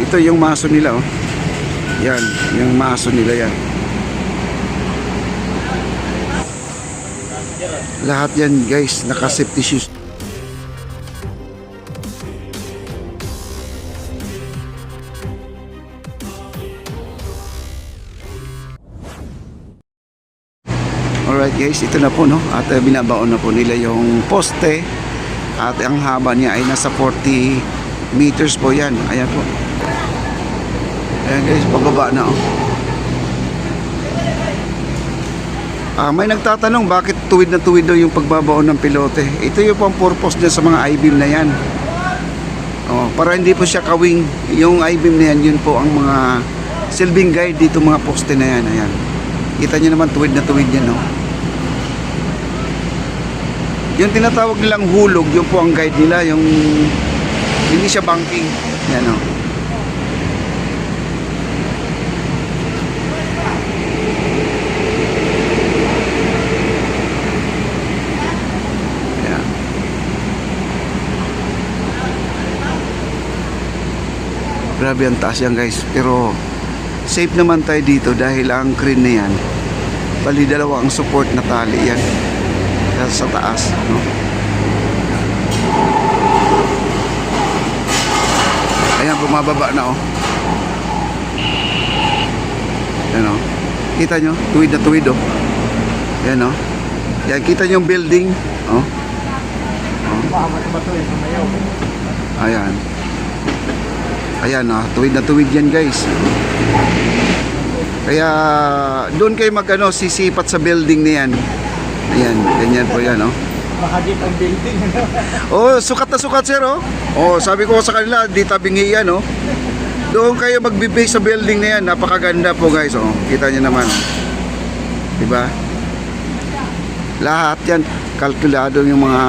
Ito yung maso nila, oh. Yan, yung maso nila yan. Lahat yan guys, naka-safety shoes. Alright guys, ito na po, no. At binabaon na po nila yung poste. At ang haba niya ay nasa 40 meters po yan. Ayan po. Ayan guys, pababa na, oh. May nagtatanong bakit tuwid na tuwid daw yung pagbabaon ng pilote. Ito yung pang purpose niya sa mga I-beam na yan. Para hindi po siya kawing. Yung I-beam na yan, yun po ang mga silbing guide dito, mga poste na yan. Ayan. Kita nyo naman tuwid na tuwid yan, no? Yung tinatawag nilang hulog, yun po ang guide nila. Yung hindi siya banking. Yan, no? Grabe ang taas yan guys, pero safe naman tayo dito dahil ang crane na yan, bali dalawa ang support na tali yan sa taas, no? Ayan, bumababa na, oh. Ayan, oh. Kita nyo, tuwid na tuwid, oh. Ayan, oh. Ayan, kita nyo yung building, oh. Ayan. Ayan, tuwid na tuwid yan guys. Kaya doon kayo sisipat sa building na yan. Ayan, ganyan po yan, oh. Mahagip ang building. Oh, sukat na sukat sir, oh. Oh, sabi ko sa kanila, di tabingi yan, oh. Doon kayo magbe-base sa building na yan. Napakaganda po guys, oh. Kita niyo naman, oh. Diba? Lahat yan kalkulado, yung mga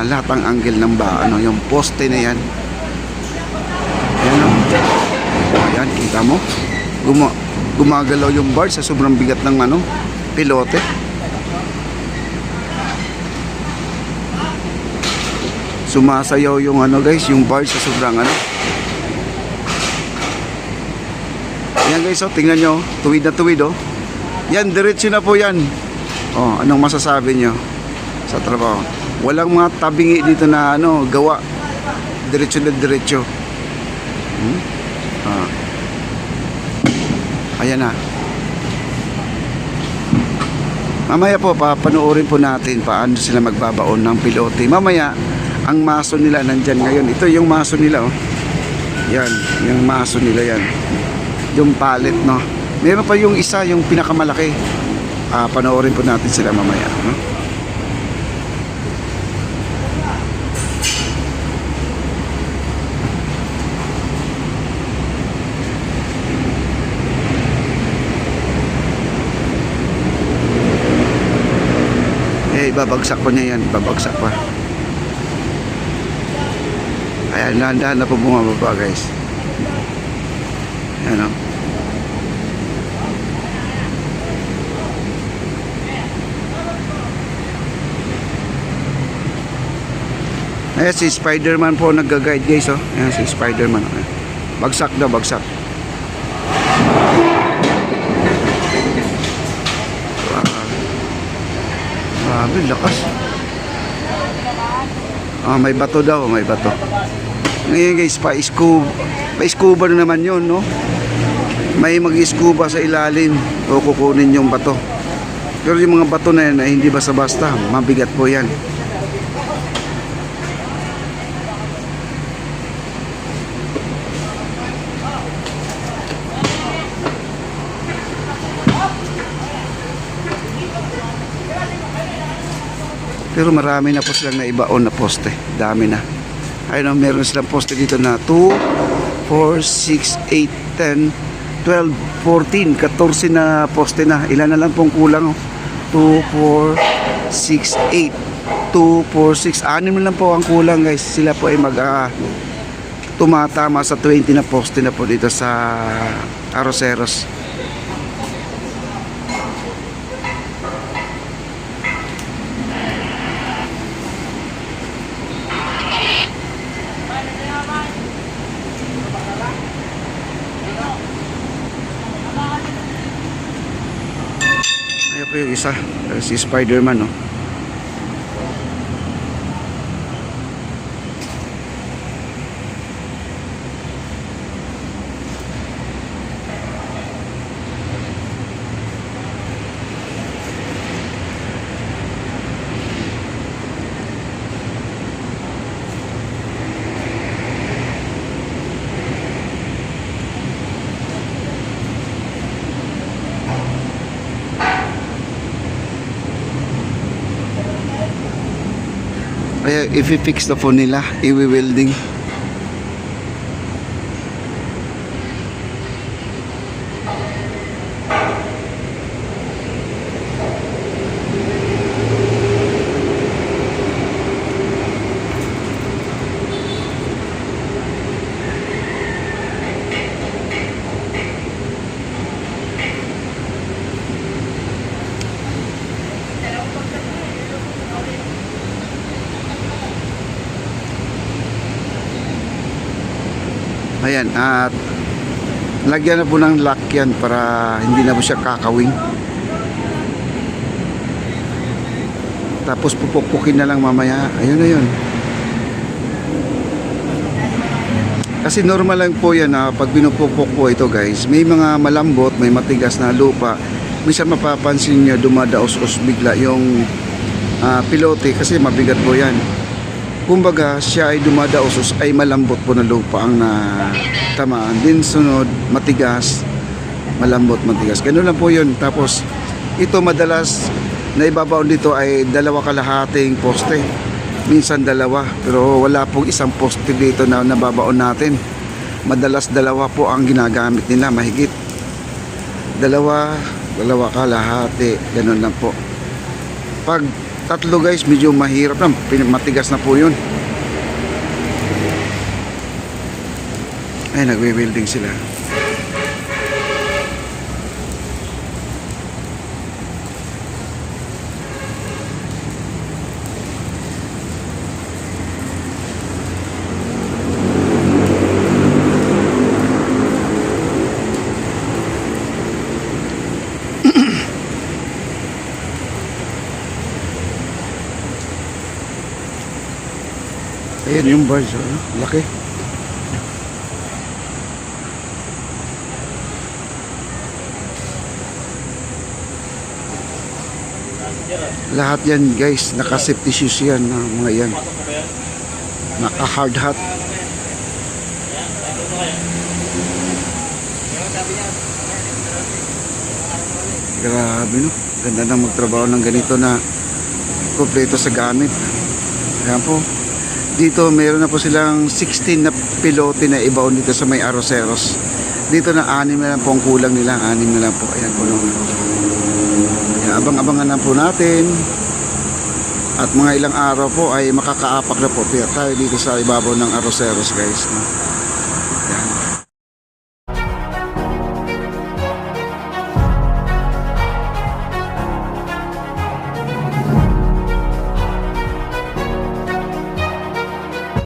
lahat ng angle ng yung poste na yan. Ayan, oh. Ayan, kita mo, gumagalaw yung bar sa sobrang bigat ng pilote. Sumasayaw yung guys, yung bar sa sobrang Ayan guys, oh, tingnan nyo, tuwid na tuwid, oh. Yan, diretso na po yan. Oh, anong masasabi nyo sa trabaho? Walang mga tabingi dito na gawa. Diretso na diretso. Ayan na. Mamaya po papanoorin po natin paano sila magbabaon ng pilote. Mamaya ang maso nila nandyan ngayon. Ito yung maso nila, oh. Yan, yung maso nila yan. Yung pallet, no. Meron pa yung isa, yung pinakamalaki. Panoorin po natin sila mamaya, no? Babagsak pa niya yan, babagsak pa. Ayan, dahan-dahan na po bumababa guys. Ayan, oh. Ayan, si Spider-Man po nag-guide guys, oh. Ayan, si Spider-Man, oh. Bagsak daw, bagsak. Grabe, lakas. May bato daw, may bato. Ngayon guys, pa-scuba na naman yun, no? May mag-scuba sa ilalim o kukunin yung bato. Pero yung mga bato na yan ay hindi basta-basta, mabigat po yan. Pero marami na po silang naibaon na poste. Dami na. Ayun, meron silang poste dito na 2, 4, 6, 8, 10, 12, 14, 14 na poste na. Ilan na lang pong kulang, oh. 2, 4, 6, 8, 2, 4, 6, 6 na lang po ang kulang guys. Sila po ay tumatama sa 20 na poste na po dito sa Arroceros. Ito yung isa, si Spider-Man, no? Kaya i-fix na po nila, i-welding. Ayan, at lagyan na po ng lock yan para hindi na po siya kakawing. Tapos pupukpukin na lang mamaya. Ayun na yun. Kasi normal lang po yan na pag binupukpok po ito guys, may mga malambot, may matigas na lupa. Minsan mapapansin nyo dumadaos-os bigla yung pilote kasi mabigat po yan. Kumbaga siya ay dumadaos ay malambot po na lupa ang tamaan. Din sunod matigas, malambot, matigas. Ganun lang po yun. Tapos ito madalas na ibabaon dito ay 2 kalahating poste. Minsan 2, pero wala pong isang poste dito na nababaon natin. Madalas 2 po ang ginagamit nila, mahigit 2 kalahati. Ganun lang po. Pag 3 guys, medyo mahirap na, matigas na po yun. Ay, nagwe-welding sila. Ayan yung bars, laki. Lahat yan guys, naka safety shoes yan, mga yan. Naka hard hat. Grabe no, ganda na magtrabaho ng ganito na kompleto sa gamit. Ayan po. Dito meron na po silang 16 na pilote na ibaon dito sa may Arroceros. Dito na 6 na lang po ang kulang nila, 6 na lang po. Ayan po nung. Abang-abangan na po natin. At mga ilang araw po ay makakaapak na po tayo dito sa ibabaw ng Arroceros guys.